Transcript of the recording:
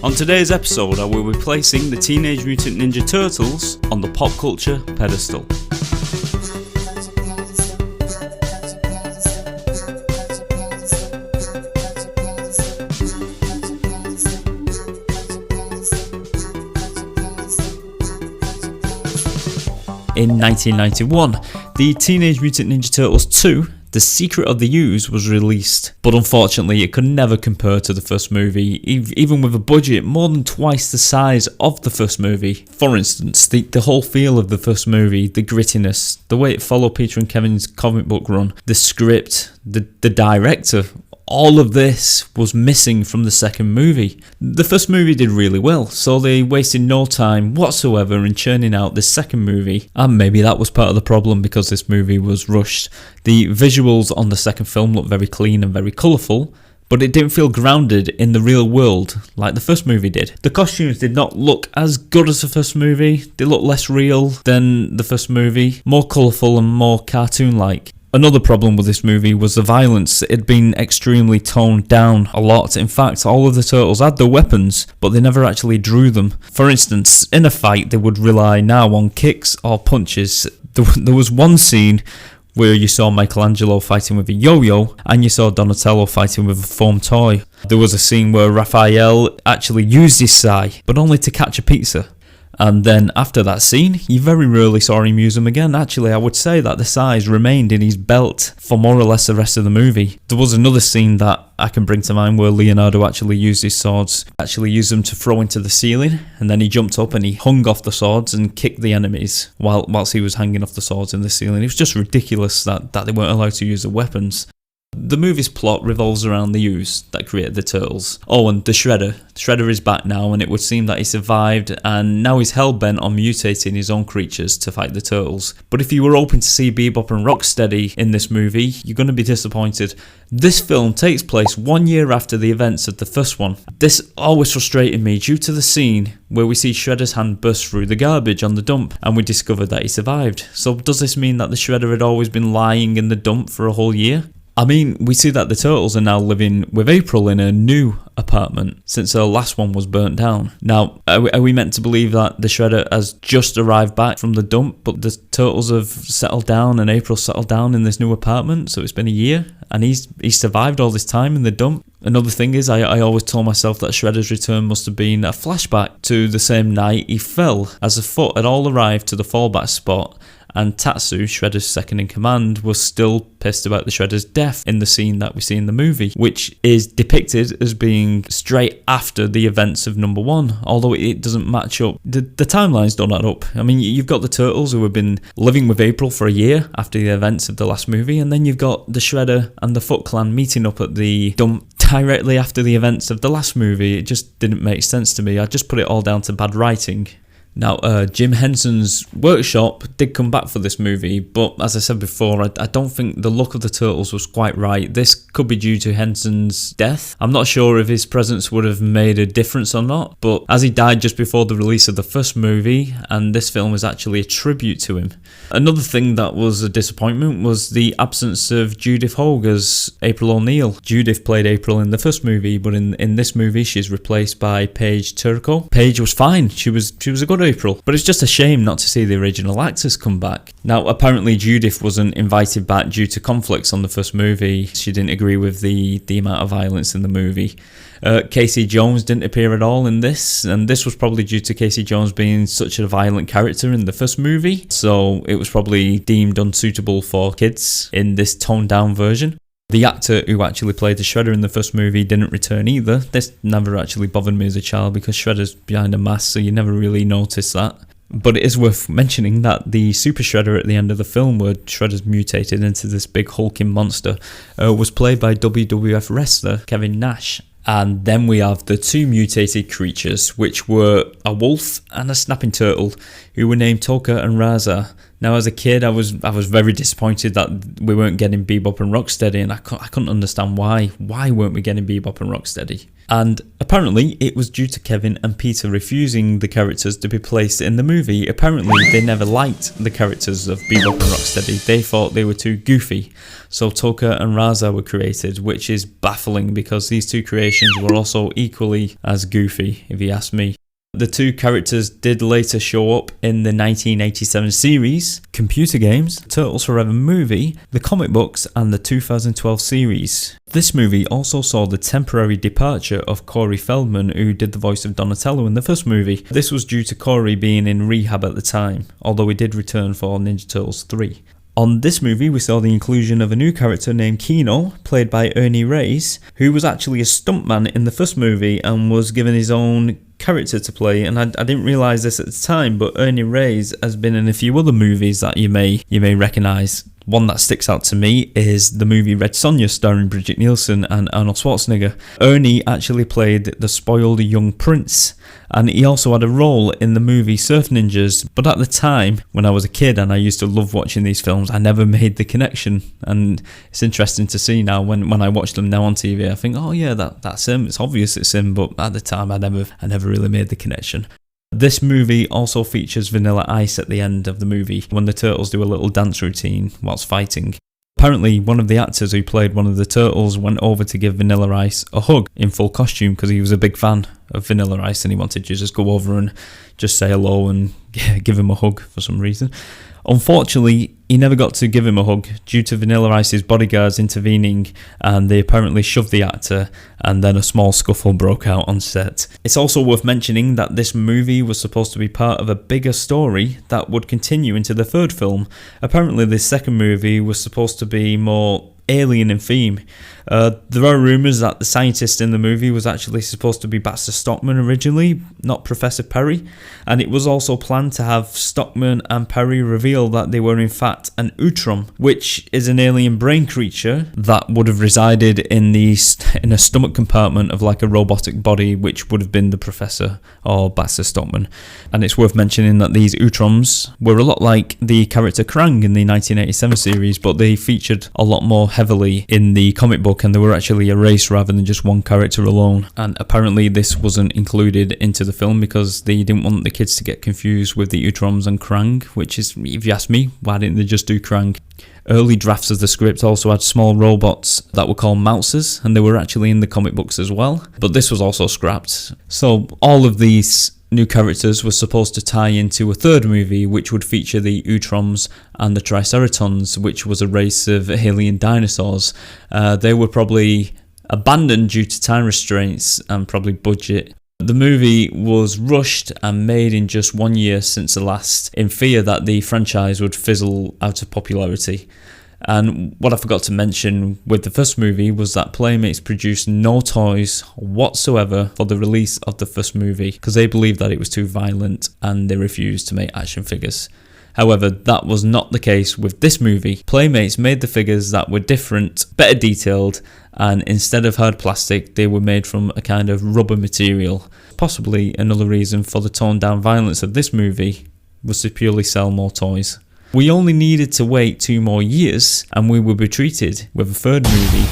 On today's episode, I will be placing the Teenage Mutant Ninja Turtles on the pop culture pedestal. In 1991, the Teenage Mutant Ninja Turtles 2, The Secret of the Ooze, was released, but unfortunately it could never compare to the first movie, even with a budget more than twice the size of the first movie. For instance, the whole feel of the first movie, the grittiness, the way it followed Peter and Kevin's comic book run, the script, the director, all of this was missing from the second movie. The first movie did really well, so they wasted no time whatsoever in churning out this second movie, and maybe that was part of the problem because this movie was rushed. The visuals on the second film looked very clean and very colourful, but it didn't feel grounded in the real world like the first movie did. The costumes did not look as good as the first movie, they looked less real than the first movie, more colourful and more cartoon-like. Another problem with this movie was the violence. It had been extremely toned down a lot. In fact, all of the turtles had their weapons, but they never actually drew them. For instance, in a fight, they would rely now on kicks or punches. There was one scene where you saw Michelangelo fighting with a yo-yo, and you saw Donatello fighting with a foam toy. There was a scene where Raphael actually used his sai, but only to catch a pizza. And then after that scene, you very rarely saw him use them again. Actually, I would say that the sais remained in his belt for more or less the rest of the movie. There was another scene that I can bring to mind where Leonardo actually used his swords, actually used them to throw into the ceiling, and then he jumped up and he hung off the swords and kicked the enemies whilst he was hanging off the swords in the ceiling. It was just ridiculous that they weren't allowed to use the weapons. The movie's plot revolves around the Ooze that created the Turtles. Oh, and the Shredder. Shredder is back now, and it would seem that he survived, and now he's hell-bent on mutating his own creatures to fight the Turtles. But if you were hoping to see Bebop and Rocksteady in this movie, you're going to be disappointed. This film takes place 1 year after the events of the first one. This always frustrated me due to the scene where we see Shredder's hand burst through the garbage on the dump, and we discover that he survived. So does this mean that the Shredder had always been lying in the dump for a whole year? I mean, we see that the Turtles are now living with April in a new apartment since her last one was burnt down. Now, are we meant to believe that the Shredder has just arrived back from the dump, but the Turtles have settled down and April settled down in this new apartment, so it's been a year, and he's survived all this time in the dump? Another thing is, I always told myself that Shredder's return must have been a flashback to the same night he fell, as the foot had all arrived to the fallback spot, and Tatsu, Shredder's second in command, was still pissed about the Shredder's death in the scene that we see in the movie, which is depicted as being straight after the events of number one, although it doesn't match up. The timelines don't add up. I mean, you've got the Turtles who have been living with April for a year after the events of the last movie, and then you've got the Shredder and the Foot Clan meeting up at the dump directly after the events of the last movie. It just didn't make sense to me. I just put it all down to bad writing. Now, Jim Henson's workshop did come back for this movie, but as I said before, I don't think the look of the Turtles was quite right. This could be due to Henson's death. I'm not sure if his presence would have made a difference or not, but as he died just before the release of the first movie, and this film is actually a tribute to him. Another thing that was a disappointment was the absence of Judith Hoag as April O'Neil. Judith played April in the first movie, but in this movie she's replaced by Paige Turco. Paige was fine. She was a good April, but it's just a shame not to see the original actors come back. Now, apparently Judith wasn't invited back due to conflicts on the first movie. She didn't agree with the amount of violence in the movie. Casey Jones didn't appear at all in this, and this was probably due to Casey Jones being such a violent character in the first movie, so it was probably deemed unsuitable for kids in this toned down version. The actor who actually played the Shredder in the first movie didn't return either. This never actually bothered me as a child because Shredder's behind a mask, so you never really notice that. But it is worth mentioning that the Super Shredder at the end of the film, where Shredder's mutated into this big hulking monster, was played by WWF wrestler Kevin Nash. And then we have the two mutated creatures, which were a wolf and a snapping turtle, who were named Tokka and Rahzar. Now, as a kid, I was very disappointed that we weren't getting Bebop and Rocksteady, and I couldn't understand why. Why weren't we getting Bebop and Rocksteady? And apparently, it was due to Kevin and Peter refusing the characters to be placed in the movie. Apparently, they never liked the characters of Bebop and Rocksteady. They thought they were too goofy. So Tokka and Rahzar were created, which is baffling because these two creations were also equally as goofy, if you ask me. The two characters did later show up in the 1987 series, computer games, Turtles Forever movie, the comic books, and the 2012 series. This movie also saw the temporary departure of Corey Feldman, who did the voice of Donatello in the first movie. This was due to Corey being in rehab at the time, although he did return for Ninja Turtles 3. On this movie, we saw the inclusion of a new character named Keno, played by Ernie Reyes, who was actually a stuntman in the first movie and was given his own character to play. And I didn't realise this at the time, but Ernie Reyes has been in a few other movies that you may recognise. One that sticks out to me is the movie Red Sonja, starring Bridget Nielsen and Arnold Schwarzenegger. Ernie actually played the spoiled young prince, and he also had a role in the movie Surf Ninjas. But at the time, when I was a kid and I used to love watching these films, I never made the connection. And it's interesting to see now when I watch them now on TV, I think, oh yeah, that's him. It's obvious it's him, but at the time I never really made the connection. This movie also features Vanilla Ice at the end of the movie, when the turtles do a little dance routine whilst fighting. Apparently, one of the actors who played one of the turtles went over to give Vanilla Ice a hug in full costume because he was a big fan of Vanilla Ice and he wanted to just go over and just say hello and give him a hug for some reason. Unfortunately, he never got to give him a hug due to Vanilla Ice's bodyguards intervening, and they apparently shoved the actor, and then a small scuffle broke out on set. It's also worth mentioning that this movie was supposed to be part of a bigger story that would continue into the third film. Apparently, this second movie was supposed to be more alien in theme. There are rumours that the scientist in the movie was actually supposed to be Baxter Stockman originally, not Professor Perry, and it was also planned to have Stockman and Perry reveal that they were in fact an Utrom, which is an alien brain creature that would have resided in a stomach compartment of like a robotic body, which would have been the Professor or Baxter Stockman. And it's worth mentioning that these Utroms were a lot like the character Krang in the 1987 series, but they featured a lot more heavily in the comic book, and they were actually a race rather than just one character alone. And apparently this wasn't included into the film because they didn't want the kids to get confused with the Utroms and Krang, which is, if you ask me, why didn't they just do Krang? Early drafts of the script also had small robots that were called Mousers, and they were actually in the comic books as well, but this was also scrapped. So all of these new characters were supposed to tie into a third movie which would feature the Utroms and the Triceratons, which was a race of alien dinosaurs. They were probably abandoned due to time restraints and probably budget. The movie was rushed and made in just 1 year since the last, in fear that the franchise would fizzle out of popularity. And what I forgot to mention with the first movie was that Playmates produced no toys whatsoever for the release of the first movie because they believed that it was too violent and they refused to make action figures. However, that was not the case with this movie. Playmates made the figures that were different, better detailed, and instead of hard plastic, they were made from a kind of rubber material. Possibly another reason for the toned down violence of this movie was to purely sell more toys. We only needed to wait 2 more years and we would be treated with a third movie